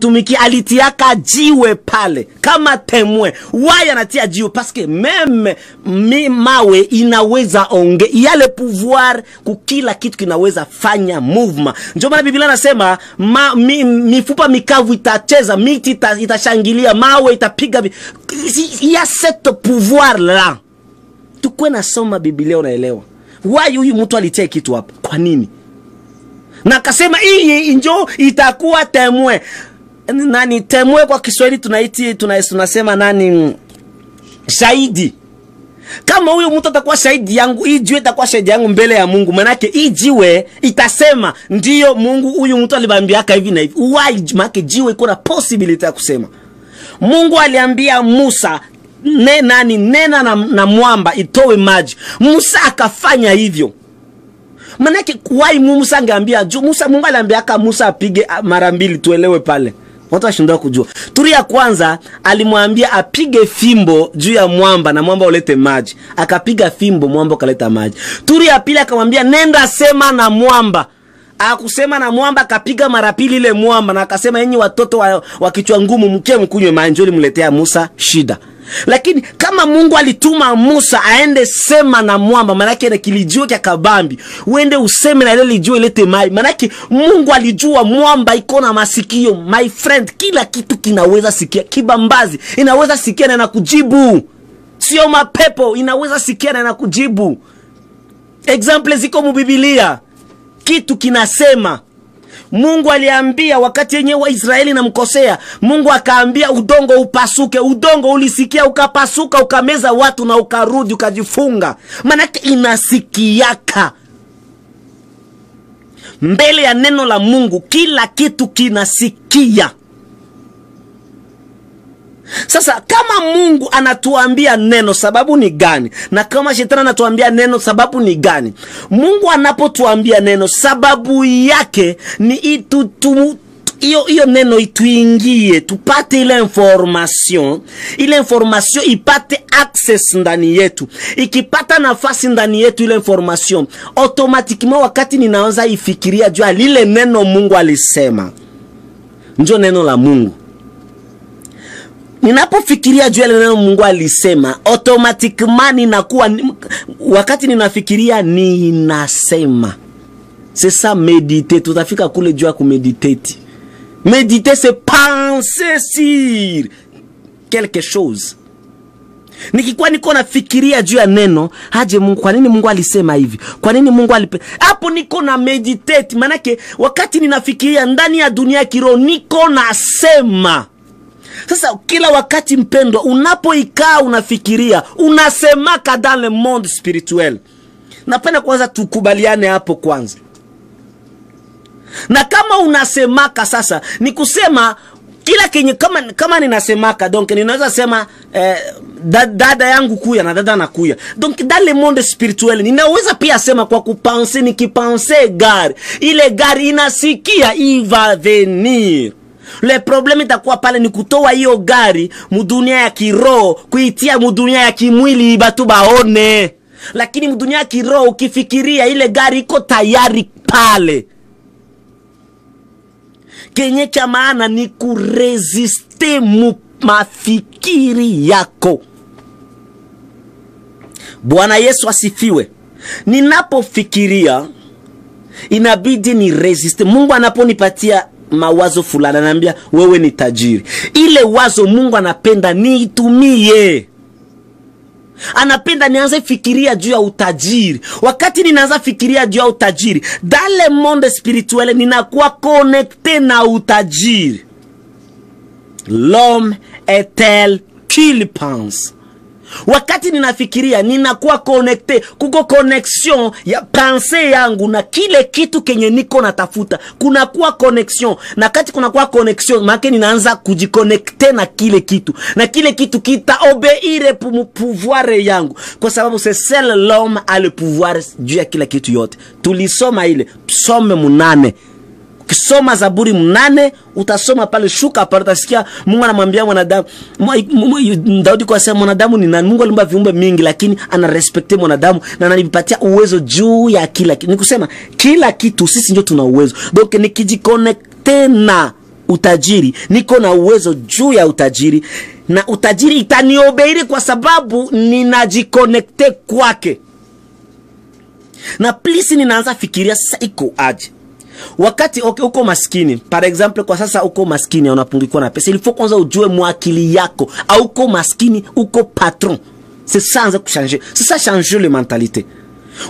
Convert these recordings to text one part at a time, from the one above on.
kumtumikia alitiaka jiwe pale kama temwe. Why anatia jiwe? Parce que même mawe inaweza onge yale pouvoir kukila kitu kinaweza fanya movement. Ndio maana Biblia nasema mifupa mikavu itacheza, miti itashangilia, mawe itapiga. Il y a cette pouvoir là. Tukwe nasoma Biblia unaelewa. Why huyu mtu alitia kitu hapa? Kwa nini? Na akasema hii njo itakuwa temwe. Nani temwe kwa Kiswahili tunasema nani? Shahidi. Kama huyu mtu atakuwa shahidi yangu, hii jiwe itakuwa shahidi yangu mbele ya Mungu. Manake hii jiwe itasema ndio Mungu huyu mtu alibambiaka hivi na hivi. Why? Manake jiwe iko na possibility ya kusema. Mungu aliambia Musa nena na mwamba itowe maji. Musa akafanya hivyo. Manake why Musa angeambia juu? Mungu aliambiaka Musa apige mara mbili, tuelewe pale. Watu washindwa kujua. Turi ya kwanza alimwambia apige fimbo juu ya mwamba na mwamba ulete maji. Akapiga fimbo, mwamba ukaleta maji. Turi ya pili akamwambia nenda sema na mwamba. Akusema na mwamba, akapiga mara pili ile mwamba na akasema enyi watoto wa kichwa ngumu mkie mkunywe maji, mletea Musa shida. Lakini kama Mungu alituma Musa aende sema na mwamba, manake na kilijua kia kabambi, uende useme na ile lijua ilete maji. Manake Mungu alijua mwamba iko na masikio. My friend, kila kitu kinaweza sikia. Kibambazi inaweza sikia na kujibu. Sio mapepo, inaweza sikia na kujibu. Example ziko mu Biblia. Kitu kinasema. Mungu aliambia wakati yenye wa Israeli na mkosea, Mungu akaambia udongo upasuke. Udongo ulisikia ukapasuka, ukameza watu na ukarudi ukajifunga. Manake inasikiaka. Mbele ya neno la Mungu kila kitu kinasikia. Sasa kama Mungu anatuambia neno, sababu ni gani? Na kama shetani anatuambia neno, sababu ni gani? Mungu anapotuambia neno, sababu yake ni hiyo neno ituingie, tupate ile information ipate access ndani yetu. Ikipata nafasi ndani yetu ile information, automatiquement wakati ninaanza ifikiria jua lile neno Mungu alisema, ndio neno la Mungu. Ninapofikiria juu ya neno Mungu alisema, automatiquement ninakuwa, wakati ninafikiria ninasema. C'est ça méditer. Tutafika kule juu ya kumeditate. Méditer c'est penser sur quelque chose. Nikikuwa niko nafikiria juu ya neno, haje Mungu, kwa nini Mungu alisema hivi? Kwa nini Mungu hapo niko na meditate. Manake wakati ninafikiria ndani ya dunia kiroho niko nasema. Sasa kila wakati mpendwa, unapoikaa unafikiria, unasemaka dans le monde spirituel. Napenda kwanza tukubaliane hapo kwanza. Na kama unasemaka sasa, ni kusema kila kenye kama ninasemaka, donc ninaweza sema dada yangu kuya na dada nakuya. Donc dans le monde spirituel ninaweza pia sema kwa kupenser, nikipenser gari, ile gari inasikia il va venir. Le problème itakuwa pale ni kutoa hiyo gari mudunia ya kiroho kuitia mudunia ya kimwili batu baone. Lakini mudunia ya kiroho ukifikiria ile gari iko tayari pale. Kenye cha maana ni kuresiste mafikiri yako. Bwana Yesu asifiwe. Ninapofikiria inabidi ni resiste. Mungu anaponipatia mawazo fulani ananiambia wewe ni tajiri, ile wazo Mungu anapenda niitumie. Anapenda nianze fikiria juu ya utajiri. Wakati ninaanza fikiria juu ya utajiri, dans le monde spirituel ninakuwa connecté na utajiri. L'homme est tel qu'il pense. Wakati ninafikiria ninakuwa connecté, kuko connection ya pensée yangu na kile kitu kenye niko natafuta. Kuna kuwa connection, na kati kuna kuwa connection maana ninaanza kujiconnecter na kile kitu. Na kile kitu kita obéir pour pouvoir yangu. Kwa sababu c'est seul l'homme a le pouvoir juu ya kila kitu yote. Tulisoma ile Psalm 8. Ukisoma Zaburi 8 utasoma pale shuka pale utasikia Mungu anamwambia mwanadamu. Daudi kwa sema mwanadamu ni nani? Mungu aliumba viumbe mingi lakini ana respect mwanadamu na ananipatia uwezo juu ya kila kitu. Nikusema kila kitu sisi ndio tuna uwezo. Donc nikijiconnecter na utajiri, niko na uwezo juu ya utajiri, na utajiri itaniobeiri kwa sababu ninajiconnecte kwake. Na please ninaanza fikiria sasa iko aje. Wakati uko maskini, par exemple kwa sasa uko maskini unapungukwa na pesa, il faut kwanza ujue mwakili yako au uko maskini uko patron. C'est ça anza kuchanger. C'est ça changer les mentalités.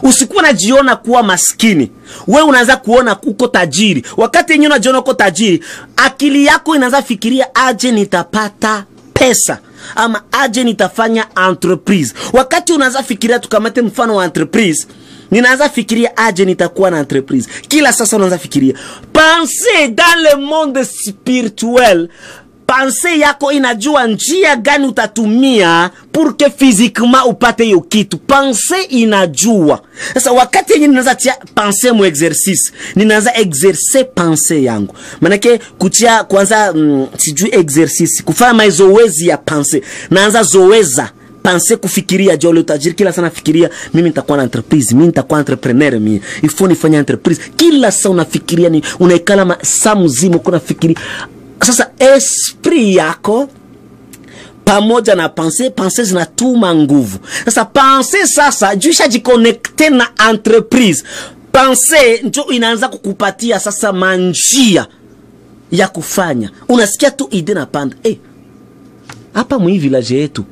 Usikuwa unajiona kuwa maskini, wewe unaanza kuona uko tajiri. Wakati yenyewe unajiona uko tajiri, akili yako inaanza fikiria aje nitapata pesa ama aje nitafanya entreprise. Wakati unaanza fikiria, tukamate mfano wa entreprise, ninaanza fikiria aje nitakuwa na entreprise. Kila sasa unaanza fikiria. Pensez dans le monde spirituel. Pensée yako inajua njia gani utatumia pour que physiquement upate hiyo kitu. Pensée inajua. Sasa wakati yenyewe ninaanza tia pensée mu exercice, ninaanza exercer pensée yangu. Manake kutia kwanza sijui exercice, kufanya mazoezi ya pensée. Naanza zoeza pensée kufikiria jole utajiri. Kila sana fikiria mimi nitakuwa na entreprise, mimi nitakuwa entrepreneur, mimi il faut nifanye entreprise. Kila saa unafikiria ni unaikala saa mzima uko nafikiria. Sasa esprit yako pamoja na pensée zinatuma nguvu. Sasa pensée sasa juisha jiconnecte na entreprise. Pensée ndio inaanza kukupatia sasa manjia ya kufanya. Unasikia tu idea na panda. Hapa mwi village yetu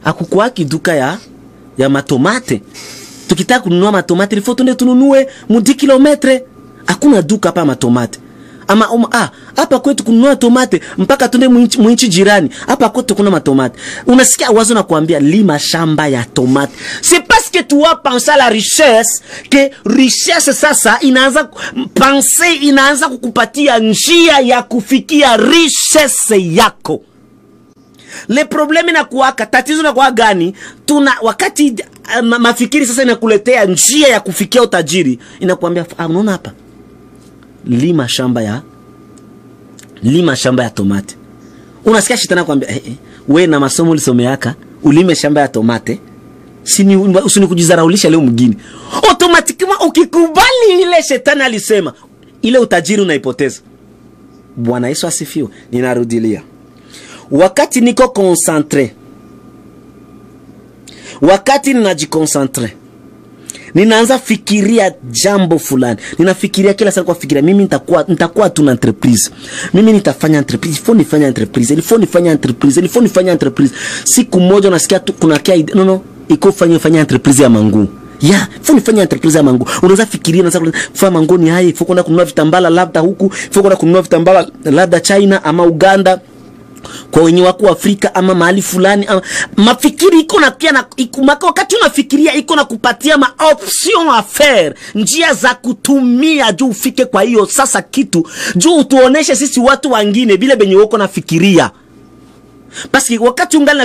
akukuwa kiduka ya matomate. Tukitaka kununua matomate ilifo tunde tununue mu 10 kilometre. Hakuna duka hapa matomate. Ama hapa kwetu kununua tomate mpaka tunde mwinchi jirani. Hapa kwetu kuna matomate. Unasikia wazo na kuambia lima shamba ya tomate. C'est parce que tu as pensé à la richesse que richesse sasa inaanza penser, inaanza kukupatia njia ya kufikia richesse yako. Le problème na kuwaka, tatizo na kwa gani? Wakati mafikiri sasa inakuletea njia ya kufikia utajiri, inakuambia unaona hapa lima shamba ya tomate. Unasikia shetani anakuambia wewe na masomo ulisomeaka ulime shamba ya tomate, usini kujizaraulisha leo mgini. Automatically ukikubali ile shetani alisema, ile utajiri unaipoteza. Bwana Yesu asifiwe. Ninarudilia. Wakati niko concentré, wakati ninajiconcentre, ninaanza fikiria jambo fulani. Ninafikiria kila saa kwa fikiria mimi nitakuwa tu na entreprise. Mimi nitafanya entreprise, il faut nifanye entreprise, il faut nifanye entreprise, il faut nifanye entreprise. Siku moja unasikia tu kuna kia no iko fanya entreprise ya mangu. Ya, faut nifanye entreprise ya mangu. Unaanza fikiria na sasa kufanya mangu ni hai, faut kwenda kununua vitambala labda huku, faut kwenda kununua vitambala labda China ama Uganda, kwa wenye wako Afrika ama mahali fulani ama, mafikiri iko na kia na ikumaka. Wakati unafikiria iko na kupatia ma option à faire, njia za kutumia juu ufike kwa hiyo sasa kitu, juu utuoneshe sisi watu wengine vile benye wako nafikiria. Basi wakati ungali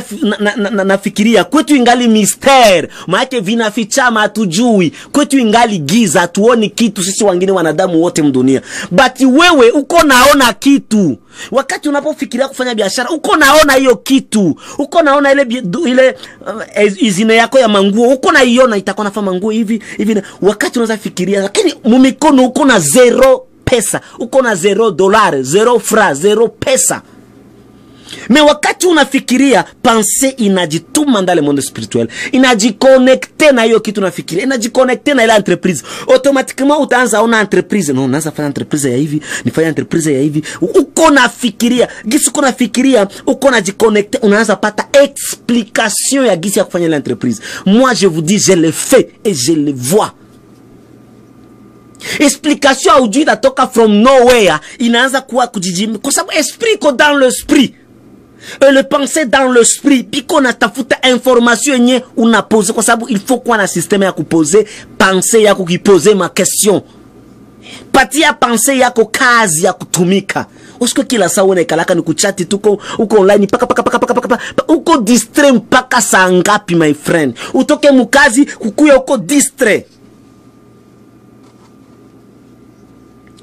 nafikiria kwetu ingali mystère, maana vinafichama hatujui. Kwetu ingali giza, tuoni kitu sisi wengine wanadamu wote mdunia. But wewe uko naona kitu. Wakati unapofikiria kufanya biashara, uko naona hiyo kitu. Uko naona ile izine yako ya manguo, uko naiona itakuwa nafanya manguo hivi. Wakati unaanza fikiria, lakini mumikono uko na zero pesa, uko na $0, 0 francs, 0 pesa. Mais wakati unafikiria, pensée inajituma dans le monde spirituel, inajiconnecte na hiyo kitu unafikiria, inajiconnecte na ile entreprise. Automatiquement utaanza ona entreprise. No, unaanza fanya entreprise ya hivi, nifanya entreprise ya hivi. Uko nafikiria, gisi uko nafikiria, uko najiconnecte, unaanza pata explication ya gisi ya kufanya ile entreprise. Moi je vous dis, je le fais et je le vois. Explication aujui itatoka from nowhere, inaanza kuwa kujijimi kwa sababu esprit iko dans l'esprit. Et le penser dans l'esprit, piko na tafuta information yenye unapose, kwa sababu il faut kuwa na système ya kuposer pensée yako, kuposer ma question. Patia pensée yako kazi ya kutumika. Usiko kila saa unaekalaka ni kuchati tuko uko online paka uko distrait mpaka saa ngapi my friend? Utoke mukazi kukuya uko distrait.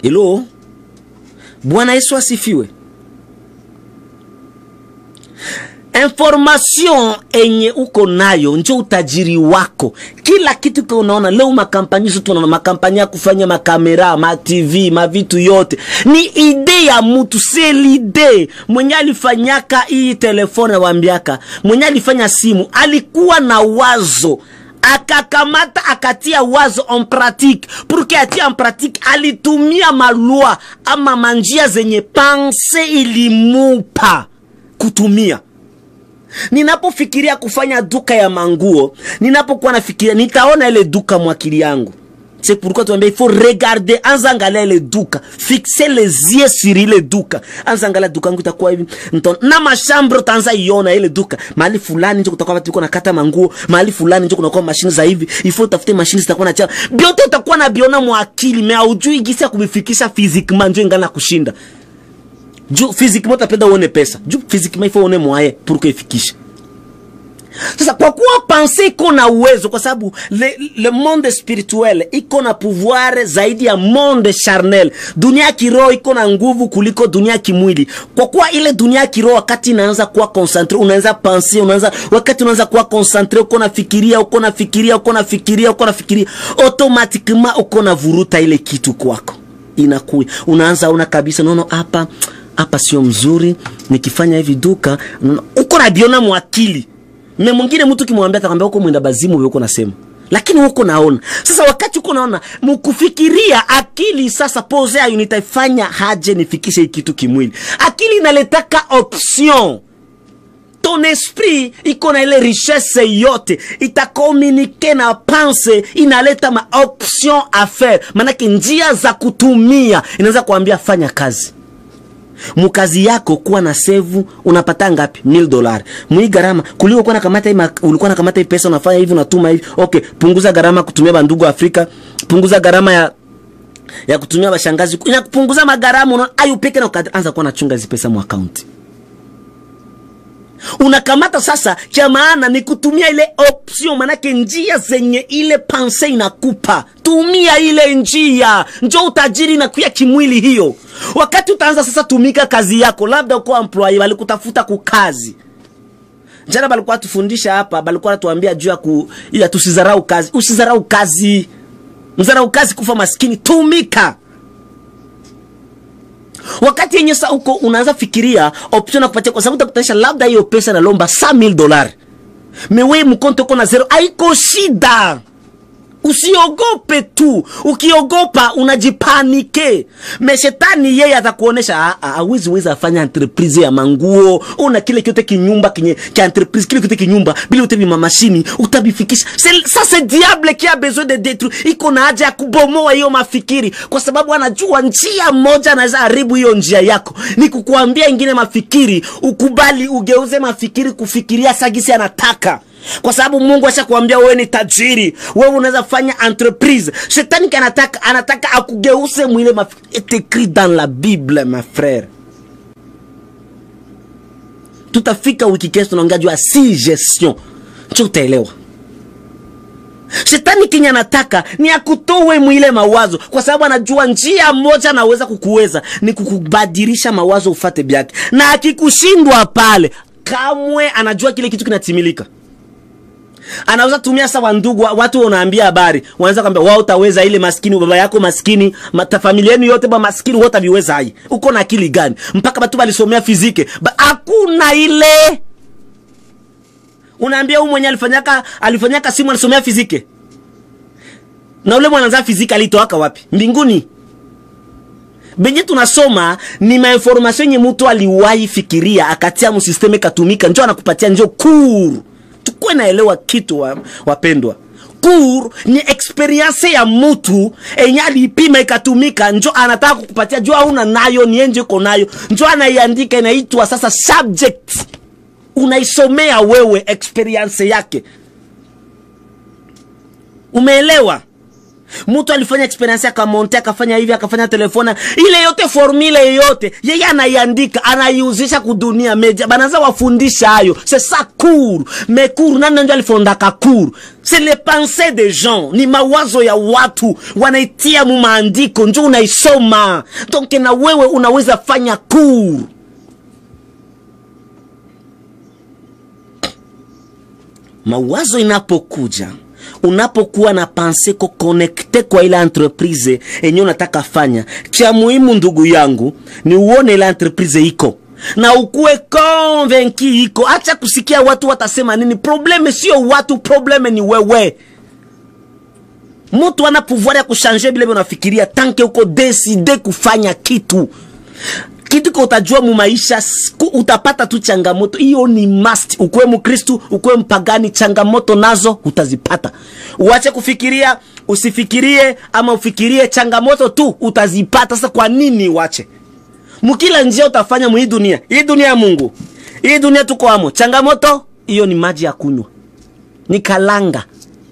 Hello? Bwana Yesu asifiwe. information enye uko nayo njo utajiri wako. Kila kitu kwa unaona leo makampani zote unaona makampani ya kufanya makamera, ma TV, ma vitu yote ni ide ya mtu, c'est l'ide. Mwenye alifanyaka hii telefone wambiaka, mwenye alifanya simu alikuwa na wazo, akakamata akatia wazo en pratique. Pour que atia en pratique alitumia malua ama manjia zenye pense ilimupa kutumia. Ninapofikiria kufanya duka ya manguo, ninapokuwa nafikiria nitaona ile duka mwakili yangu. C'est pourquoi tu il faut regarder, anzangalia ile duka, fixer les yeux sur ile duka. Anzangalia duka yangu itakuwa hivi. Na machambre tanza iona ile duka. Mahali fulani ndio kutakuwa watu nakata manguo, mahali fulani ndio kunakuwa machine za hivi. Il faut tafute machine zitakuwa na cha. Biote utakuwa na biona mwakili, mais haujui gisi ya kubifikisha physiquement ndio ingana kushinda. Juu physiquement utapenda uone pesa. Juu physiquement il faut uone moyen pour que ifikishe. Sasa kwa kuwa penser iko na uwezo, kwa sababu le monde spirituel iko na pouvoir zaidi ya monde charnel. Dunia kiroho iko na nguvu kuliko dunia kimwili. Kwa kuwa ile dunia kiroho wakati inaanza kuwa concentré, unaanza penser, wakati unaanza kuwa concentré, uko nafikiria, automatiquement uko na vuruta ile kitu kwako. Inakuwa unaanza una kabisa nono hapa sio mzuri, nikifanya hivi duka uko na biona mwakili. Na mwingine mtu kimwambia atakwambia uko mwenda bazimu wewe uko nasema. Lakini uko naona. Sasa wakati uko naona mkufikiria akili sasa pose ayo nitaifanya haje nifikishe kitu kimwili. Akili inaletaka option. Ton esprit iko na ile richesse yote, itakomunike na pense, inaleta ma option à faire. Manake njia za kutumia inaweza kuambia fanya kazi. Mukazi yako kuwa na save unapata ngapi? $1000. Mwi gharama kuliko kuwa nakamata ulikuwa nakamata pesa unafanya hivi unatuma hivi. Okay, punguza gharama kutumia bandugu Afrika, punguza gharama ya kutumia bashangazi, inakupunguza magharama ayo peke na ukaanza kuwa nachunga hizo pesa mu account. Unakamata sasa cha maana ni kutumia ile option, manake njia zenye ile pense inakupa. Tumia ile njia, njoo utajiri na kuya kimwili hiyo. Wakati utaanza sasa tumika kazi yako, labda uko employee walikutafuta kukazi. Jana balikuwa tufundisha hapa, balikuwa tuambia juu ya tusizarau kazi. Usizarau kazi. Mzarau kazi kufa maskini, tumika. Wakati yenye sasa uko unaanza fikiria option na kupatia, kwa sababu utakutanisha labda hiyo pesa na lomba $100,000. Mewe mkonto uko na zero, haiko shida. Usiogope tu. Ukiogopa unajipanike. Meshetani yeye atakuonesha hawezi afanya entreprise ya manguo. Una kile kiote kinyumba kia entreprise, kile kiote kinyumba bila utebi mamashini utabifikisha. Ça c'est diable qui a besoin de détruire. Iko na haja ya kubomoa hiyo mafikiri, kwa sababu anajua njia moja anaweza haribu hiyo njia yako. Ni kukuambia ingine mafikiri, ukubali ugeuze mafikiri kufikiria sagisi anataka. Kwa sababu Mungu ashakuambia wewe ni tajiri, wewe unaweza fanya entreprise. Shetani anataka akugeuse mwile est écrit dans la Bible, ma frère. Tutafika wiki kesho tunaongea juu ya gestion. Utaelewa. Shetani kinya anataka ni akutowe mwile mawazo, kwa sababu anajua njia moja anaweza kukuweza ni kukubadilisha mawazo ufate byake. Na akikushindwa pale, kamwe anajua kile kitu kinatimilika. Anaweza tumia sawa ndugu, watu wanaambia habari, wanaanza kwambia wao utaweza ile maskini, baba yako maskini, familia yenu yote ba maskini, wote biweza hai. Uko na akili gani? Mpaka watu walisomea fizike. Hakuna ile. Unaambia huyu mwenye alifanyaka simu alisomea fizike. Na ule mwananza fizika alitoka wapi? Mbinguni. Benye tunasoma ni information yenye mtu aliwahi fikiria akatia mu system katumika, njoo anakupatia njoo kuru. Tukue naelewa kitu wapendwa. Kuru ni experience ya mtu enye alipima ikatumika, njoo anataka kukupatia, njoo hauna nayo ni enje uko nayo. Njoo anaiandika inaitwa sasa subject. Unaisomea wewe experience yake. Umeelewa? Mtu alifanya experience akamontea, akafanya hivi, akafanya telefona, ile yote formule yote yeye anaiandika, anaiuzisha kudunia media. Banaanza wafundisha hayo. C'est ça cours. Mais cours nani ndio alifondaka cours? C'est les pensées des gens. Ni mawazo ya watu wanaitia mu maandiko, njoo unaisoma. Donc na wewe unaweza fanya cours. mawazo inapokuja, unapokuwa na pense ko connecte kwa ile entreprise enye unataka fanya, cha muhimu ndugu yangu ni uone ile entreprise iko na ukue convaincu iko. Acha kusikia watu watasema nini. Probleme sio watu, probleme ni wewe. Mtu ana pouvoir ya kuchanger bila unafikiria, tanke uko decide kufanya kitu kwa utajua mu maisha utapata tu changamoto. Hiyo ni must. Ukwe Mkristo, ukwe mpagani, changamoto nazo utazipata. Uache kufikiria, usifikirie ama ufikirie, changamoto tu utazipata. Sasa kwa nini uache? Mkila njia utafanya mu hii dunia. Hii dunia ya Mungu. Hii dunia tuko amo. Changamoto hiyo ni maji ya kunywa. Ni kalanga.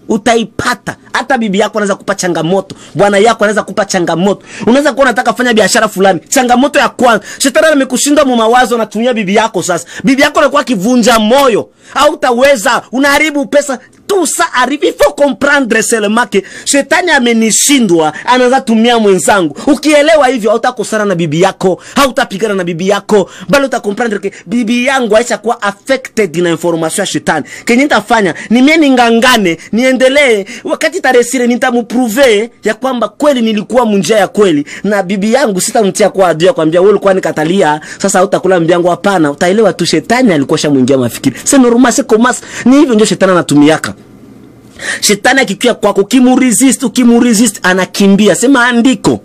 Utaipata. Hata bibi yako anaweza kupa changamoto, bwana yako anaweza kupa changamoto. Unaweza kuwa unataka kufanya biashara fulani, changamoto ya kwanza, shetani amekushinda mu mawazo, anatumia bibi yako. Sasa bibi yako anakuwa kivunja moyo, au utaweza unaharibu pesa. Tout ça arrive, il faut comprendre seulement que shetani amenishindwa, anaanza tumia mwenzangu. Ukielewa hivyo, hautakosana na bibi yako, hautapigana na bibi yako, bali utakomprendre que bibi yangu aisha kuwa affected na information ya shetani. Kenye nitafanya ni mimi ningangane, niendelee, wakati taresire nitamprove ya kwamba kweli nilikuwa munjia ya kweli, na bibi yangu sitamtia kwa adui kwambia wewe ulikuwa nikatalia, sasa hautakula mbiangu. Hapana, utaelewa tu shetani alikuwa shamuingia mafikiri. C'est normal, c'est comme ça. Ni hivyo ndio shetani anatumiaka. Shetani akikia kwako, ukimuresist anakimbia. Sema andiko.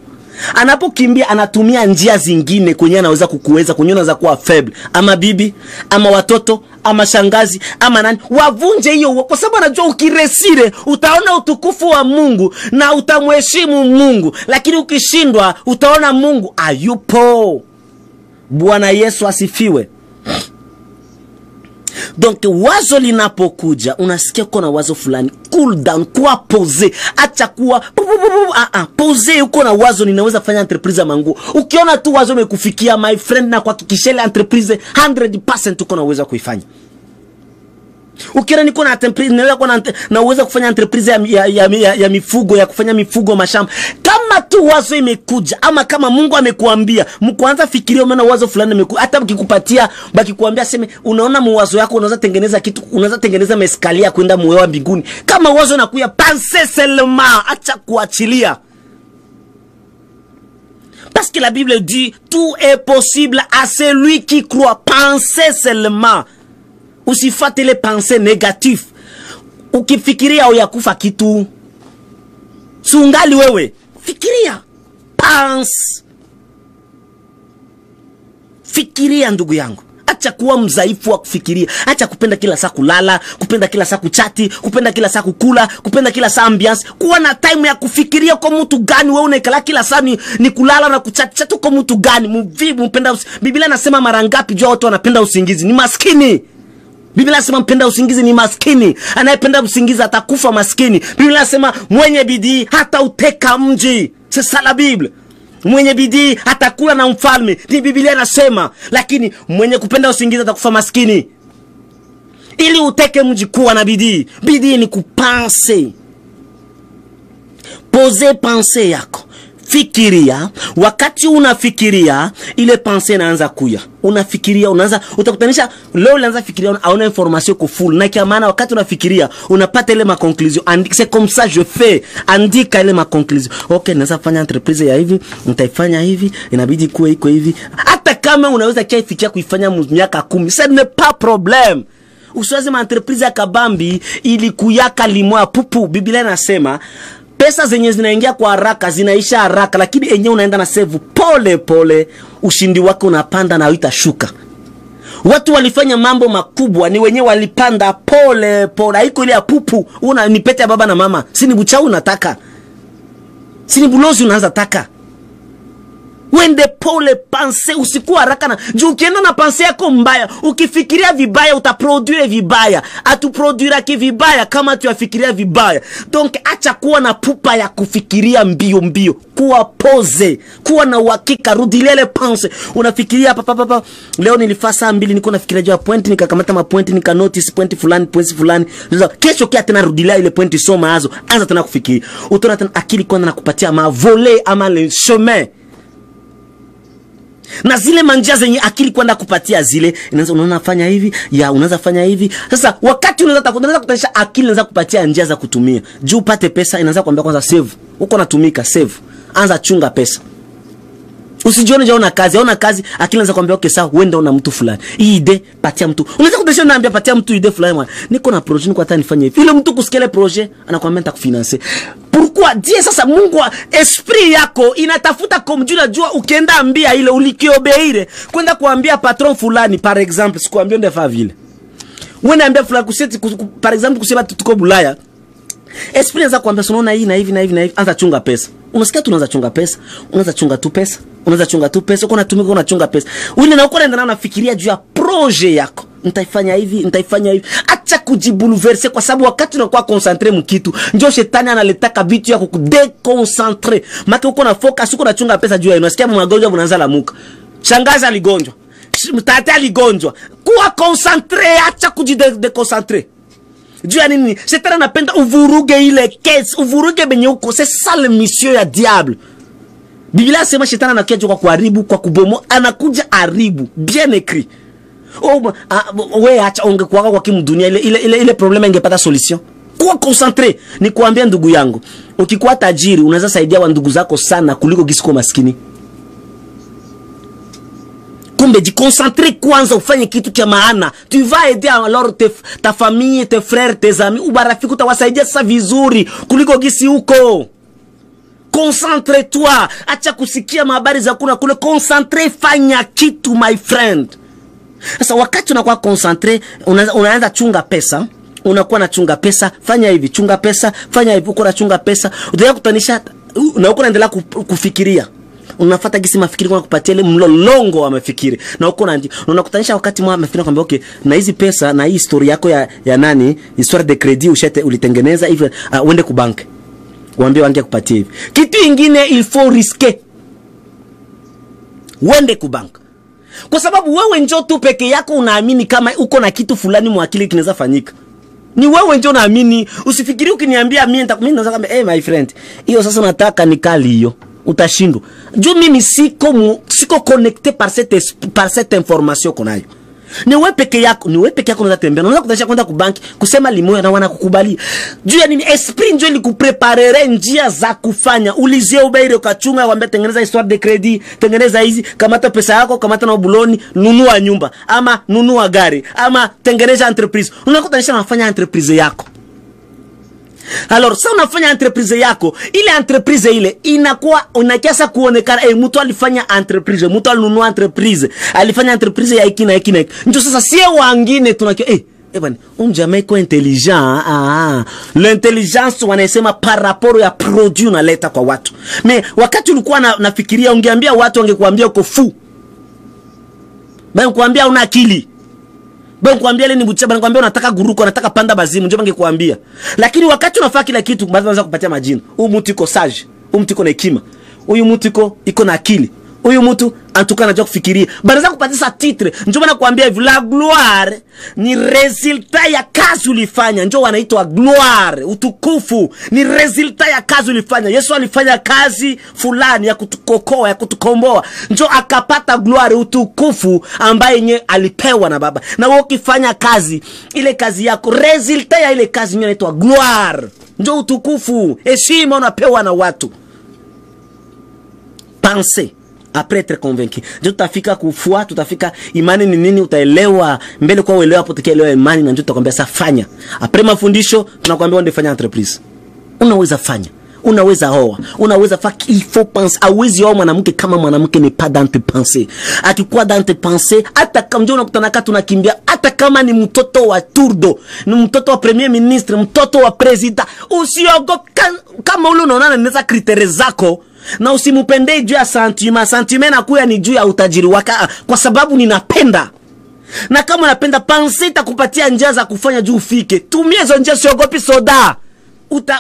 Anapokimbia anatumia njia zingine kwenye anaweza kukuweza, kwenye unaweza kuwa faible. Ama bibi, ama watoto, ama shangazi, ama nani. Wavunje hiyo, kwa sababu anajua ukiresire utaona utukufu wa Mungu na utamheshimu Mungu. Lakini ukishindwa utaona Mungu hayupo. Bwana Yesu asifiwe. Donc wazo linapokuja, unasikia uko na wazo fulani, cool down, kuwa pose. Acha kuwa pose. Uko na wazo, ninaweza kufanya entreprise mangu. Ukiona tu wazo umekufikia, my friend, na kuhakikishia ile entreprise 100% uko na uwezo kuifanya. Ukiona niko na entreprise, na uwezo kufanya entreprise ya mifugo, ya kufanya mifugo mashamba. Kama tu wazo imekuja, ama kama Mungu amekuambia, mkuanza fikiria umeona wazo fulani hata mkikupatia, bakikuambia sema unaona mwazo yako unaweza tengeneza kitu, unaweza tengeneza meskalia kwenda mwewa mbinguni. Kama wazo nakuya, pense seulement, acha kuachilia. Parce que la Bible dit tout est possible à celui qui croit. Pense seulement. Usifate le pensée négatif. Ukifikiria uyakufa kitu, sungali wewe. Fikiria. Pense. Fikiria ndugu yangu. Acha kuwa mzaifu wa kufikiria. Acha kupenda kila saa kulala, kupenda kila saa kuchati, kupenda kila saa kukula, kupenda kila saa ambiance. Kuwa na time ya kufikiria kwa mtu gani wewe unaikala kila saa ni kulala na kuchati. Chatu kwa mtu gani? Mvivu, mpenda Biblia inasema mara ngapi jua watu wanapenda usingizi? Ni maskini. Biblia inasema mpenda usingizi ni maskini. Anayependa usingizi atakufa maskini. Biblia inasema mwenye bidii hata uteka mji. C'est ça la Bible. Mwenye bidii atakula na mfalme. Ni Biblia inasema. Lakini mwenye kupenda usingizi atakufa maskini. Ili uteke mji, kuwa na bidii. Bidii ni kupense. Pose pense yako. Fikiria. Wakati unafikiria, ile pense inaanza kuya. Unafikiria, unaanza, utakutanisha leo unaanza fikiria, hauna information ko full. Na kwa maana wakati unafikiria, unapata ile ma conclusion. C'est comme ça je fais. Andika ile ma conclusion. Okay, naweza fanya entreprise ya hivi, nitaifanya hivi, inabidi kuwe iko hivi. Hata kama unaweza kifikia kuifanya miaka 10, ça n'est pas problème. Usiwaze ma entreprise ya kabambi ili kuyaka limoa pupu. Biblia inasema pesa zenye zinaingia kwa haraka zinaisha haraka, lakini enyewe unaenda na save pole pole, ushindi wako unapanda na uitashuka. Watu walifanya mambo makubwa ni wenyewe walipanda pole pole. Haiko ile ya pupu, ni pete ya baba na mama. Sini buchau unataka, sini bulozi unaanza taka. Wende pole, pense, usikuwa haraka na juu. Ukienda na pense yako mbaya, ukifikiria vibaya utaproduire vibaya. Atuproduira vibaya kama tuyafikiria vibaya. Donc acha kuwa na pupa ya kufikiria mbio mbio. Kuwa pose, kuwa na uhakika, rudilia ile pense. Unafikiria papa leo nilifaa saa 2 niko nafikiria juu ya point, nikakamata ma point, nika notice point fulani, points fulani. Kesho kia tena rudilia ile point, soma hazo, anza tena kufikiri. Utaona tena akili kwanza nakupatia ma voler ama le chemin. Na zile manjia zenye akili kwenda kupatia zile, unaona fanya hivi, ya unaweza fanya hivi. Sasa wakati unaweza kutanisha akili inaweza kupatia njia za kutumia. Juu upate pesa inaanza kuambia kwanza save. Uko natumika save. Anza chunga pesa. Usijione je una kazi, akili inaanza kuambia okay sawa, uende una mtu fulani. Hii ide patia mtu. Unaweza kutanisha naambia patia mtu ide fulani mwana. Niko na project niko hata nifanye hivi. Ile mtu kusikia ile project anakuambia nitakufinance. Pourquoi Dieu sasa Mungu esprit yako inatafuta kumjua jua ukienda ambia ile ulikiobeire kwenda kuambia patron fulani par exemple sikuambia ndefa vile. Wewe ambia fulani kuseti par exemple kusema tuko Bulaya. Esprit inaweza kuambia unaona hii na hivi na hivi na hivi anza chunga pesa. Unasikia tunaanza chunga pesa, unaanza chunga tu pesa, uko natumika unachunga pesa. Wewe na uko naenda unafikiria juu ya projet yako. Nitaifanya hivi. Acha kujibouleverse kwa sababu wakati unakuwa concentré mkitu, ndio shetani analetaka vitu yako kudeconcentré. Maki uko na focus, uko nachunga pesa juu ya unasikia magonjwa unaanza lamuka. Shangazi aligonjwa. Mtata aligonjwa. Kuwa concentré, acha kujideconcentré. Juu ya nini? Shetani anapenda uvuruge ile case, uvuruge benye uko. C'est ça le mission ya diable. Biblia sema shetani anakuja kwa kuharibu, kwa kubomoa, anakuja haribu. Bien écrit. We acha ungekuwa kwa kimudunia ile problema ingepata solution. Kuwa concentré. Ni kuambia ndugu yangu, ukikuwa tajiri unaweza saidia wa ndugu zako sana kuliko gisiko maskini. Kumbe jiconcentre kwanza ufanye kitu kia maana. Tu vas aider alors ta famille, tes frères, tes amis, ubarafiki utawasaidia sasa vizuri kuliko gisi huko. Concentre-toi. Acha kusikia habari za kuna kule. Concentre, fanya kitu my friend. Sasa wakati unakuwa concentre, unaanza chunga pesa, unakuwa na chunga pesa, fanya hivi, chunga pesa, fanya hivi, uko na chunga pesa, utaanza kutanisha na uko naendelea kufikiria. Unafuata gisi mafikiri kwa kupatia ile mlolongo wa mafikiri. Na uko unakutanisha wakati mwa mafikiri kwamba okay, na hizi pesa na hii story yako ya nani, histoire de crédit ushete ulitengeneza hivi, uende ku bank. Waambie wange kupatia hivi. Kitu kingine il faut risquer. Uende ku bank. Kwa sababu wewe njoo tu peke yako unaamini kama uko na kitu fulani mwakili kinaweza fanyika. Ni wewe njoo unaamini, usifikiri ukiniambia mimi naweza kama my friend. Hiyo sasa unataka nikali hiyo. Utashindwa. Juu mimi siko connecté par cette information konayo. Ni wewe peke yako unaweza tembea. Unaweza kutanisha kwenda ku banki kusema limoya na wanakukubali. Juu ya nini? Esprit ndio ilikupreparere njia za kufanya. Ulizie ubeire ukachunga kwamba tengeneza histoire de crédit, tengeneza hizi, kamata pesa yako, kamata na buloni, nunua nyumba ama nunua gari ama tengeneza entreprise. Unakutanisha unafanya entreprise yako. Alors, ça unafanya entreprise yako, ile entreprise ile inakuwa unakiasa kuonekana mtu alifanya entreprise, mtu alinunua entreprise, alifanya entreprise ya hiki na hiki na hiki. Ndio sasa sie wengine tunakia bwana, jamaa iko intelligent. L'intelligence wanasema par rapport ya produit unaleta kwa watu. Mais wakati ulikuwa nafikiria ungeambia watu wangekuambia uko fu. Bwana kuambia una akili. Bwana kuambia ile ni buchaba, nakwambia unataka guruko, unataka panda bazimu, njoo bangekuambia. Lakini wakati unafanya kila kitu, baadhi wanaanza kupatia majina. Huyu mtu iko sage, huyu mtu iko na hekima. Huyu mtu iko na akili. Huyu mtu antuka anajua kufikiria. Banaanza kupatia sa titre. Njoo nakwambia hivi, la gloire ni resultat ya kazi ulifanya. Njoo wanaitwa gloire, utukufu ni resultat ya kazi ulifanya. Yesu alifanya kazi fulani ya kutukokoa, ya kutukomboa. Njoo akapata gloire, utukufu ambaye yeye alipewa na Baba. Na wewe ukifanya kazi, ile kazi yako, resultat ya ile kazi inaitwa gloire. Njoo utukufu, heshima unapewa na watu. Pensez après être convaincu. Ndio tutafika kufua, tutafika imani ni nini, utaelewa mbele kwa uelewa hapo tukielewa imani na ndio tutakwambia sasa fanya. Après mafundisho tunakwambia uende fanya entreprise. Unaweza fanya, unaweza hoa, unaweza il faut penser. Hawezi hoa mwanamke kama mwanamke ni pas dans tes pensées. Akikuwa dans tes pensées, hata kama ndio unakutana kati tunakimbia, hata kama ni mtoto wa Turdo, ni mtoto wa premier ministre, mtoto wa president, usiogope kama ule unaona neza kritere zako. Na usimupende juu ya sentiment na kuya ni juu ya utajiri waka, kwa sababu ninapenda. Na kama unapenda pense itakupatia njia za kufanya juu ufike. Tumia hizo njia, siogopi soda.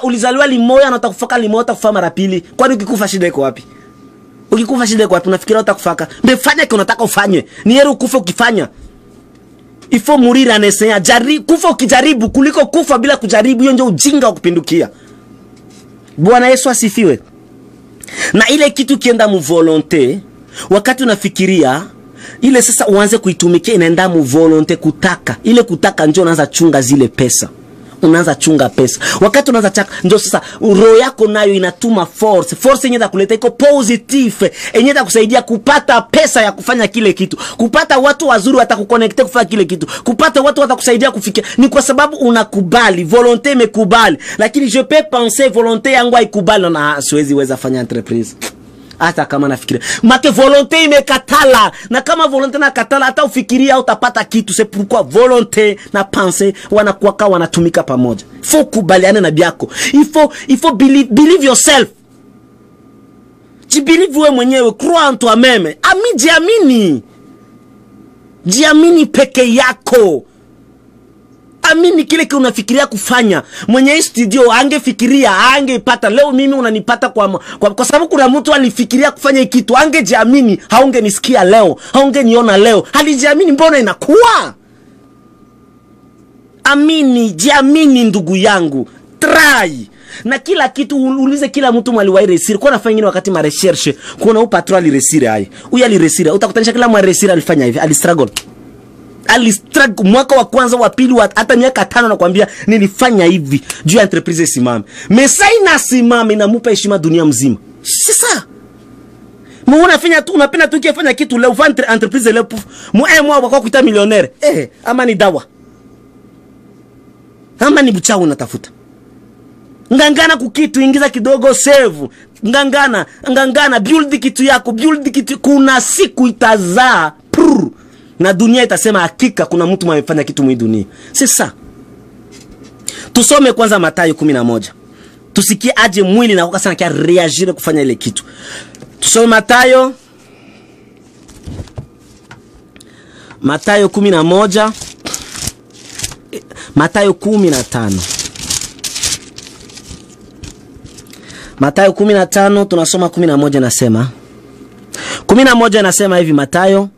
Ulizaliwa limoya na utakufaka limoya utakufa mara pili. Kwani ukikufa shida iko wapi? Ukikufa shida iko wapi? Unafikiria utakufaka? Mbefanya kile unataka ufanye. Ni heri ukufa ukifanya. Il faut mourir en essayant. Kufa ukijaribu kuliko kufa bila kujaribu. Hiyo ndio ujinga wa kupindukia. Bwana Yesu asifiwe. Na ile kitu kienda mu volonté, Wakati unafikiria ile sasa uanze kuitumikia, inaenda mu volonté, kutaka. Ile kutaka ndio unaanza chunga zile pesa. Unaanza chunga pesa. Wakati unaanza chaka ndio sasa roho yako nayo inatuma force. Force yenyewe itakuleta iko positive. Yenyewe itakusaidia kupata pesa ya kufanya kile kitu. Kupata watu wazuri watakuconnect kufanya kile kitu. Kupata watu watakusaidia kufikia. Ni kwa sababu unakubali, volonté imekubali. Lakini je peux penser volonté yangu haikubali na siwezi weza fanya entreprise. Hata kama nafikiria make volonté imekatala, na kama volonté na katala hata ufikiria utapata kitu. C'est pourquoi volonté na pensée wanakuwa wanatumika pamoja. Faut kubaliana na biako. Il faut believe yourself. Tu believe wewe mwenyewe, crois en toi-même. Jiamini. Jiamini peke yako. Amini kile kile unafikiria kufanya. Mwenye studio angefikiria, angepata. Leo mimi unanipata kwa sababu kuna mtu alifikiria kufanya kitu, angejiamini, haungenisikia leo, haungeniona leo. Alijiamini, mbona inakuwa? Amini, jiamini ndugu yangu. Try. Na kila kitu uulize kila mtu mwaliwahi resire. Kwa nafanya nini wakati ma recherche? Kuna patron aliresire hai. Huyu aliresire. Utakutanisha kila mwa resire alifanya hivi, alistruggle. Alistruggle mwaka wa kwanza, wa pili, hata miaka 5 nakwambia nilifanya hivi juu ya entreprise simame. Mesa inasimama inamupa heshima dunia mzima. Sasa unafanya tu, unapenda tu kufanya kitu leo vendre entreprise leo mwa wako kuita millionaire. Ama ni dawa. Ama ni buchawi unatafuta. Ngangana kukitu, ingiza kidogo save. Ngangana build kitu yako, build kitu, kuna siku itazaa. Na dunia itasema hakika kuna mtu amefanya kitu mwi dunia. Sasa tusome kwanza Mathayo 11. Tusikie aje mwili na ukasana kia reagire kufanya ile kitu. Tusome Mathayo 11. Mathayo 15. Mathayo 15 tunasoma 11 nasema. 11 nasema hivi Mathayo: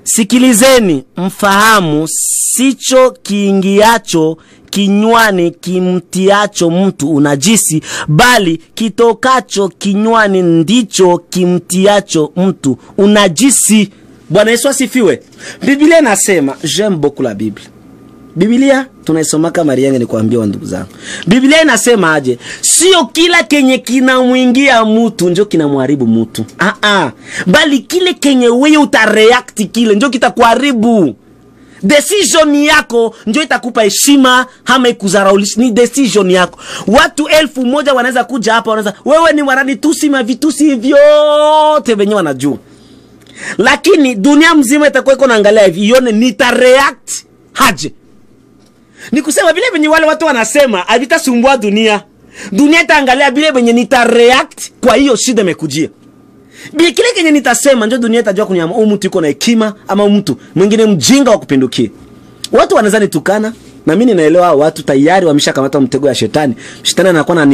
sikilizeni mfahamu, sicho kiingiacho kinywani kimtiacho mtu unajisi, bali kitokacho kinywani ndicho kimtiacho mtu unajisi. Bwana Yesu asifiwe. Biblia inasema, j'aime beaucoup la Bible. Biblia tunaisoma kama Mariange ni kuambia wa ndugu zangu. Biblia inasema aje? Sio kila kenye kinamwingia mtu ndio kinamharibu mtu. Bali kile kenye wewe utareact kile ndio kitakuharibu. Decision yako ndio itakupa heshima ama ikuzaraulisha. Ni decision yako. Watu 1000 wanaweza kuja hapa, wanaweza wewe ni mwarani tusi mavitusi vyote wenyewe wanajua. Lakini dunia mzima itakuwa iko naangalia hivi, ione nitareact haje. Ni kusema vile venye wale watu wanasema havitasumbua dunia. Dunia itaangalia vile venye nitareact kwa hiyo shida imekujia. Bila kile kenye nitasema ndio dunia itajua kunyama mtu yuko na hekima ama mtu mwingine mjinga wa kupindukia. Watu wanazani tukana, na mimi ninaelewa watu tayari wameshakamata mtego ya shetani. Shetani anakuwa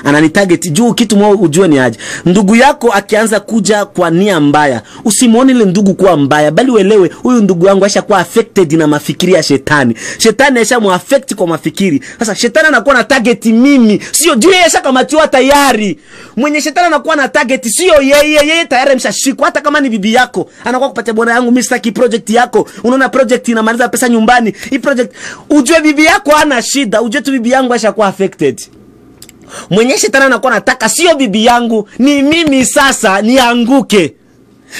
ananitarget juu kitu mwa ujue ni aje. Ndugu yako akianza kuja kwa nia mbaya, usimuone ile ndugu kuwa mbaya, bali uelewe huyu ndugu yangu ashakuwa affected na mafikiri ya shetani. Shetani ashamuaffect kwa mafikiri. Sasa shetani anakuwa na target mimi, sio juu yeye ashakamatiwa tayari. Mwenye shetani anakuwa na target sio yeye tayari ameshashikwa. Hata kama ni bibi yako, anakuwa kupatia bwana yangu mimi sitaki project yako. Unaona project inamaliza pesa nyumbani. Hii project ujue bibi yako hana shida, ujue tu bibi yangu ashakuwa affected. Mwenye shetani anakuwa anataka sio bibi yangu, ni mimi sasa nianguke.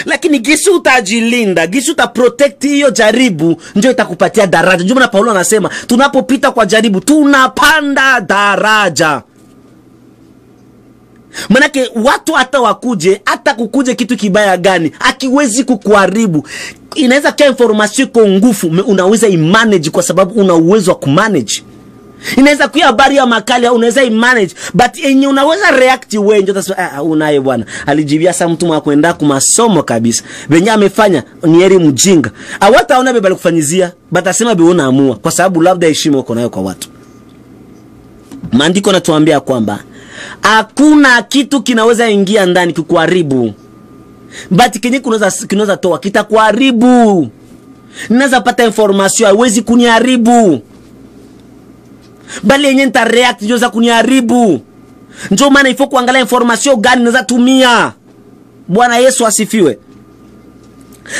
Lakini gisi utajilinda, gisi utaprotect hiyo jaribu, ndio itakupatia daraja. Ndio maana Paulo anasema tunapopita kwa jaribu tunapanda daraja. Manake watu hata wakuje, hata kukuje kitu kibaya gani, akiwezi kukuharibu. Inaweza kia information kwa nguvu, unaweza imanage kwa sababu una uwezo wa kumanage. Inaweza kuwa habari ya makali, unaweza imanage, but enye unaweza react wewe ndio utasema unaye bwana alijibia sa mtu mwa kwenda kwa masomo kabisa. Venye amefanya ni heri mjinga. Hawataona bebe alikufanyizia, but asema be unaamua kwa sababu labda heshima uko nayo kwa watu. Maandiko yanatuambia kwamba hakuna kitu kinaweza ingia ndani kukuharibu, but kenye kinaweza toa kitakuharibu. Ninaweza pata information haiwezi kuniharibu, bali yenye nita react ndio za kuniharibu. Ndio maana ifo kuangalia information gani naweza tumia. Bwana Yesu asifiwe.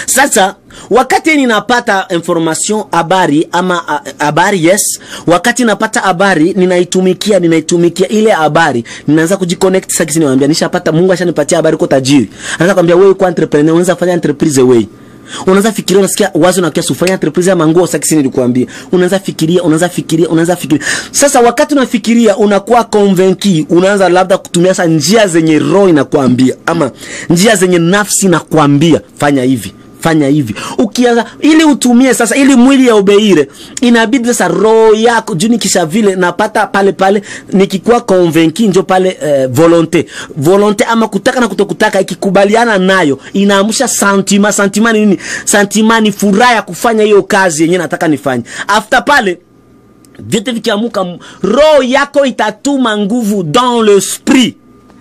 Sasa wakati ninapata information habari ama habari, yes, wakati napata habari ninaitumikia ile habari, ninaanza kujiconnect. Sasa kisi niwaambia nishapata, Mungu ashanipatia habari kwa tajiri, anaanza kwambia wewe kwa entrepreneur unaweza kufanya entreprise wewe. Unaanza fikiria, unasikia wazo na kiasi ufanye entreprise ya manguo. Sasa kisi nilikuambia unaanza fikiria. Sasa wakati unafikiria unakuwa convaincu, unaanza labda kutumia sasa njia zenye roho inakuambia ama njia zenye nafsi inakuambia fanya hivi. Ukianza ili utumie sasa, ili mwili ya obeire, inabidi sasa roho yako juni, kisha vile napata pale nikikuwa convaincu ndio pale volonté ama kutaka na kutokutaka ikikubaliana nayo inaamsha sentiment nini? Sentiment ni furaha ya kufanya hiyo kazi yenyewe nataka nifanye. After pale vyote vikiamuka, roho yako itatuma nguvu dans l'esprit.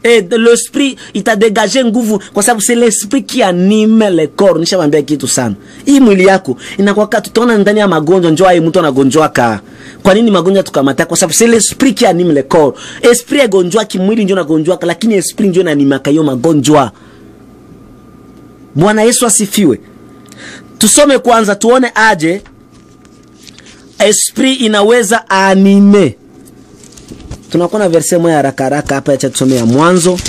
Et l'esprit, il t'a dégagé nguvu, kwa sababu c'est l'esprit qui anime le corps. Nishamwambia kitu sana. Hii mwili yako inakuwa tutaona ndani ya magonjwa, njoo ai mtu anagonjwa ka. Kwa nini magonjwa tukamata? Kwa sababu c'est l'esprit qui anime le corps. Esprit agonjwa kimwili ndio anagonjwa, lakini esprit ndio inanimaka hiyo magonjwa. Bwana Yesu asifiwe. Tusome kwanza tuone aje esprit inaweza anime. Tunakuwa na verse moja haraka hapa, acha tusome ya Mwanzo.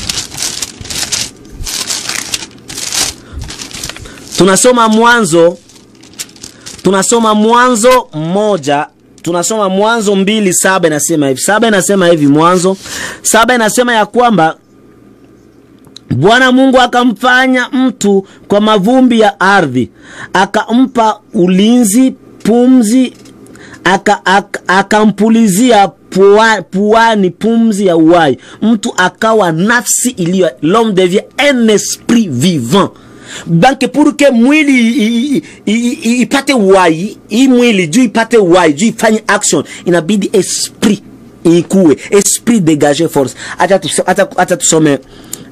Tunasoma Mwanzo moja, tunasoma Mwanzo 2:7 inasema hivi. 7 inasema hivi, Mwanzo 7 inasema ya kwamba Bwana Mungu akamfanya mtu kwa mavumbi ya ardhi, akampa ulinzi, pumzi, akampulizia puani pumzi ya uhai. Mtu akawa nafsi iliyo, l'homme devient un esprit vivant. Donc pour que mwili ipate uhai, hii mwili juu ipate uhai, juu ifanye action, inabidi esprit ikuwe, esprit dégagé force. Acha tusome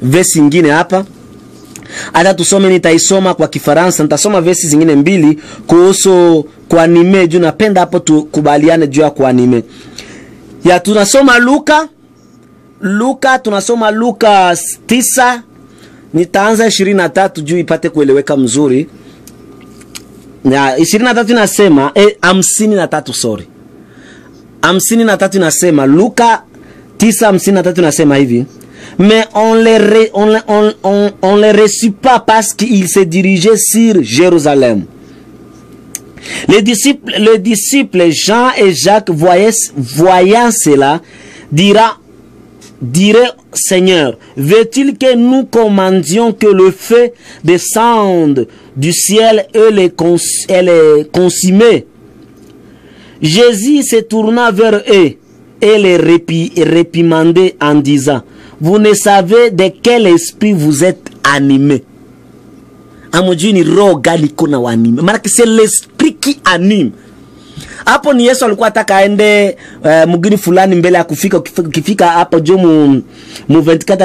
verse nyingine hapa. Acha tusome, nitaisoma kwa Kifaransa, nitasoma verse zingine mbili kuhusu kuanime, juu napenda hapo tukubaliane juu ya kuanime. Ya tunasoma Luka tunasoma Luka 9, nitaanza 23 juu ipate kueleweka mzuri. Na 23 inasema 53, sorry. 53 inasema, Luka 9:53 inasema hivi: mais on les reçut pas parce qu'il se dirigeait sur Jérusalem. Les disciples Jean et Jacques voyant cela, diraient: Seigneur, veut-il que nous commandions que le feu descende du ciel et les consume? Jésus se tourna vers eux et les réprimandait en disant: vous ne savez de quel esprit vous êtes animés. Amujui ni roho gani kuna wanime. Maana c'est l'esprit qui anime. Hapo ni Yesu alikuwa ataka aende mugini fulani mbele ya kufika. Ukifika hapo jo mu 24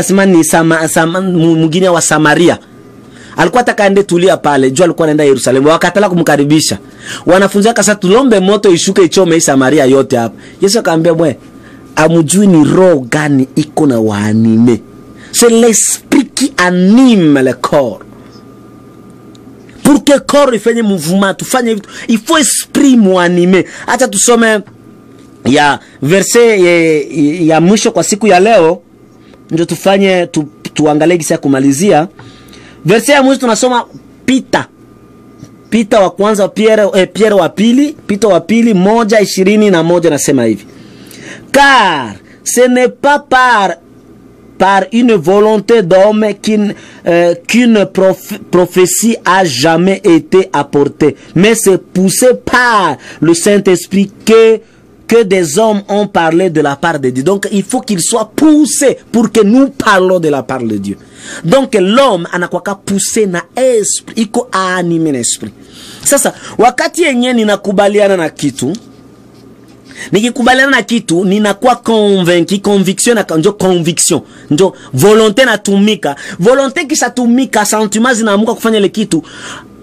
asema ni mugini wa Samaria. Alikuwa ataka aende tulia pale, jo alikuwa anaenda Yerusalemu. Wakatala kumkaribisha. Wanafunzi akasa tulombe moto ishuke ichome Samaria yote hapa. Yesu akamwambia bwe, amujui ni roho gani iko na waanime. C'est l'esprit qui anime le corps. Pour que corps ifanye mouvement, tufanye vitu, il faut esprit muanime. Acha tusome ya verse ya mwisho kwa siku ya leo, ndio tufanye tuangalie kisa kumalizia. Verse ya mwisho tunasoma Peter wa kwanza, Pierre wa pili, Peter wa pili 1:21 nasema hivi: car ce n'est pas par une volonté d'homme qu'une prophétie a jamais été apportée, mais c'est poussé par le Saint-Esprit que des hommes ont parlé de la part de Dieu. Donc il faut qu'il soit poussé pour que nous parlons de la part de Dieu. Donc l'homme anakuwa poussé na esprit, iko anime na esprit. Sasa wakati yenyewe ninakubaliana na kitu, nikikubaliana na kitu ninakuwa convaincu, conviction na ndio conviction, ndio volonté natumika. Volonté kisha tumika, sentiment zinaamuka kufanya ile kitu,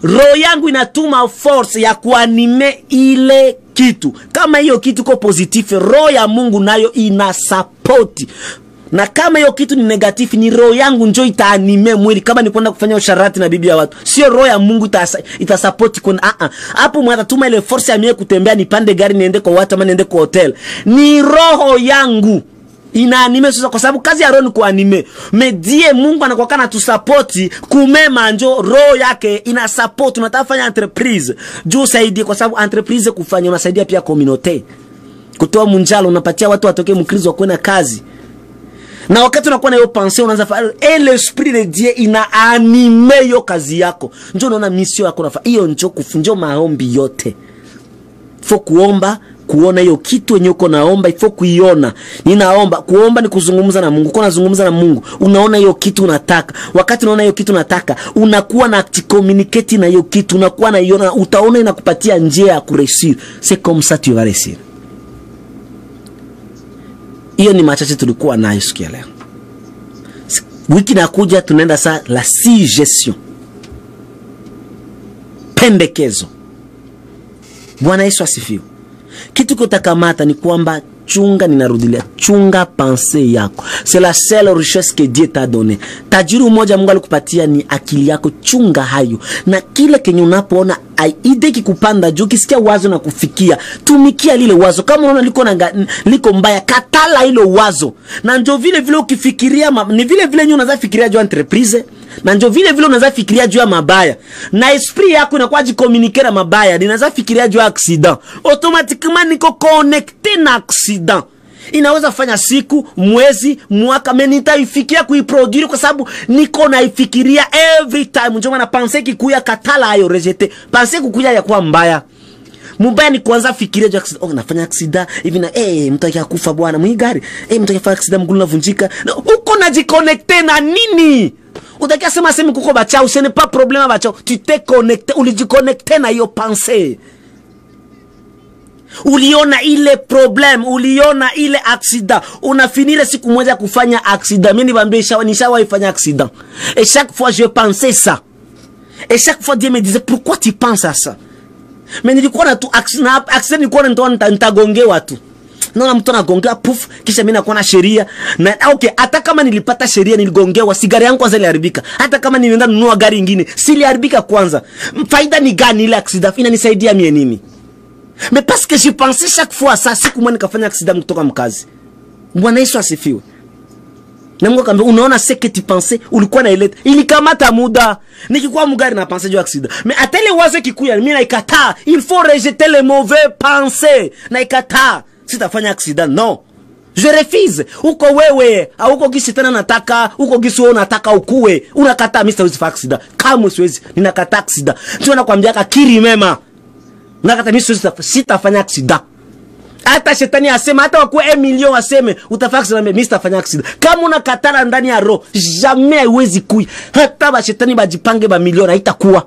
roho yangu inatuma force ya kuanime ile kitu. Kama hiyo kitu ko positif, roho ya Mungu nayo ina support. Na kama hiyo kitu ni negative, ni roho yangu njoo itaanime mwili. Kama ni kwenda kufanya usharati na bibi ya watu, sio roho ya Mungu itasupport kuna hapo. Mwatatuma ile force ya mie kutembea, nipande gari niende kwa watu ama niende kwa hotel, ni roho yangu inaanime sasa, kwa sababu kazi ya roho ni kuanime. Medie Mungu anakuwa kana tu support kumema, njo roho yake ina support. Unataka fanya entreprise juu saidie, kwa sababu entreprise kufanya unasaidia pia community. Kutoa munjalo unapatia watu watoke mkristo wakwe na kazi. Na wakati unakuwa na hiyo pensée unaanza fanya l'esprit de Dieu ina anime hiyo kazi yako. Njoo unaona mission yako unafanya. Hiyo njoo kufunjo maombi yote. Fo kuomba, kuona hiyo kitu yenye uko naomba, ifo kuiona. Ninaomba, kuomba ni kuzungumza na Mungu. Uko nazungumza na Mungu, unaona hiyo kitu unataka. Wakati unaona hiyo kitu unataka, unakuwa na communicate na hiyo kitu, unakuwa na iona, utaona inakupatia njia ya kuresir. C'est comme ça tu vas réussir. Hiyo ni machache tulikuwa nayo siku ya leo. Wiki inakuja tunaenda saa la suggestion. Pendekezo. Bwana Yesu asifiwe. Kitu kutakamata ni kwamba chunga, ninarudilia, chunga pensée yako. C'est la seule richesse que Dieu t'a donné. Tajiri mmoja Mungu alikupatia ni akili yako, chunga hayo. Na kile kenye unapoona idea kikupanda juu, kisikia wazo na kufikia, tumikia lile wazo. Kama unaona liko mbaya, katala hilo wazo. Na ndio vile vile ukifikiria ni vile vile unaweza fikiria juu entreprise, na ndio vile vile unaweza fikiria juu ya mabaya. Na esprit yako inakuwa jicommuniquer na mabaya, ninaweza fikiria juu ya accident. Automatiquement niko connecté na accident. Inaweza fanya siku, mwezi, mwaka, nitaifikia kuiproduire kwa sababu niko naifikiria every time. Njoo maana pensée kikuya katala hayo rejete. Pensée kukuja ya kuwa mbaya. Mbaya ni kuanza fikiria juu accident. Nafanya accident hivi na mtu akakufa bwana mwigari. Mtu akafanya accident mguu unavunjika. Uko najiconnecter na nini? Utakia sema kuko bachao, ce n'est pas problème bachao. Tu t'es connecté, ulijiconnecter na hiyo pensée. Uliona ile problem, uliona ile accident, unafinire siku moja kufanya accident. Mimi niwaambie nishawahi fanya accident. Et chaque fois je pensais ça. Et chaque fois Dieu me disait pourquoi tu penses à ça? Mais nilikuwa na tu accident nilikuwa na nitagongewa tu. Naona mtu anagongewa puf, kisha mimi nakuwa na sheria. Na okay, hata kama nilipata sheria niligongewa, sigari yangu kwanza iliharibika. Hata kama nilienda kununua gari nyingine, siliharibika kwanza. Faida ni gani ile accident? Inanisaidia mie nini? Mais parce que je pensais chaque fois à ça, siku mwana nikafanya accident kutoka mkazi. Bwana Yesu asifiwe. Na Mungu akamwambia unaona ce que tu pensais, ulikuwa na ile ilikamata muda. Nikikuwa mgari na pensée juu accident. Mais atele wazo kikuya mimi naikataa. Il faut rejeter les mauvais pensées. Naikataa. Sitafanya accident, non. Je refuse. Uko wewe, uko gisi tena nataka, uko gisi wewe unataka ukue. Unakataa mimi siwezi fanya accident. Kama siwezi, ninakataa accident. Ndio nakwambia akiri mema. Nakata mimi sitafanya accident. Hata shetani asema, hata wakuwe 1 million aseme utafanya accident, mimi sitafanya accident. Kama unakatana ndani ya roho, jamais haiwezi kui. Hata ba shetani bajipange ba milioni haitakuwa.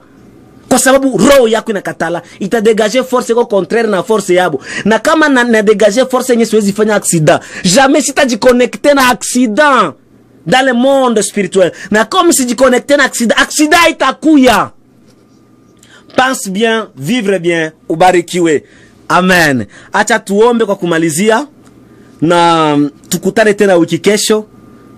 Kwa sababu roho yako inakatala, itadegager force iko contraire na force yabo. Na kama na degager force yenye siwezi fanya accident, jamais sitajiconnecter na accident dans le monde spirituel. Na comme si jiconnecter na accident itakuya. Pense bien, vivre bien, ubarikiwe. Amen. Acha tuombe kwa kumalizia na tukutane tena wiki kesho.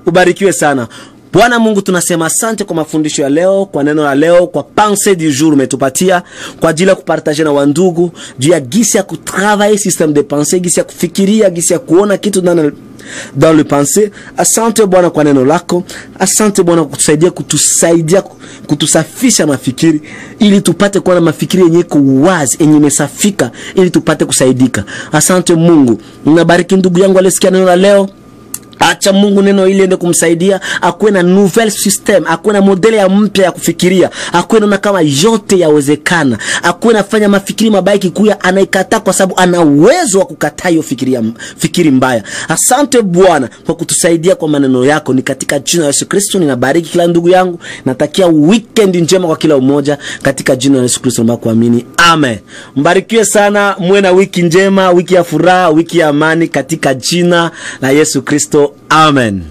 Ubarikiwe sana. Bwana Mungu tunasema asante kwa mafundisho ya leo, kwa neno la leo, kwa pensée du jour umetupatia, kwa ajili ya kupartager na wandugu, juu ya gisi ya kutravailler système de pensée, gisi ya kufikiria, gisi ya kuona kitu dans le pensée. Asante Bwana kwa neno lako. Asante Bwana kutusaidia kutusafisha mafikiri ili tupate kuwa na mafikiri yenye wazi, yenye imesafika ili tupate kusaidika. Asante Mungu. Ninabariki ndugu yangu alisikia neno la leo. Acha Mungu neno ili ende kumsaidia, akuwe na nouvelle system, akuwe na modele ya mpya ya kufikiria, akuwe na kama yote yawezekana, akuwe nafanya mafikiri mabaya kikuya anaikataa kwa sababu ana uwezo wa kukataa hiyo fikiri mbaya. Asante Bwana kwa kutusaidia kwa maneno yako, ni katika jina la Yesu Kristo ninabariki kila ndugu yangu, natakia weekend njema kwa kila umoja katika jina la Yesu Kristo nakuamini. Amen. Mbarikiwe sana, muwe na wiki njema, wiki ya furaha, wiki ya amani katika jina la Yesu Kristo. Amen.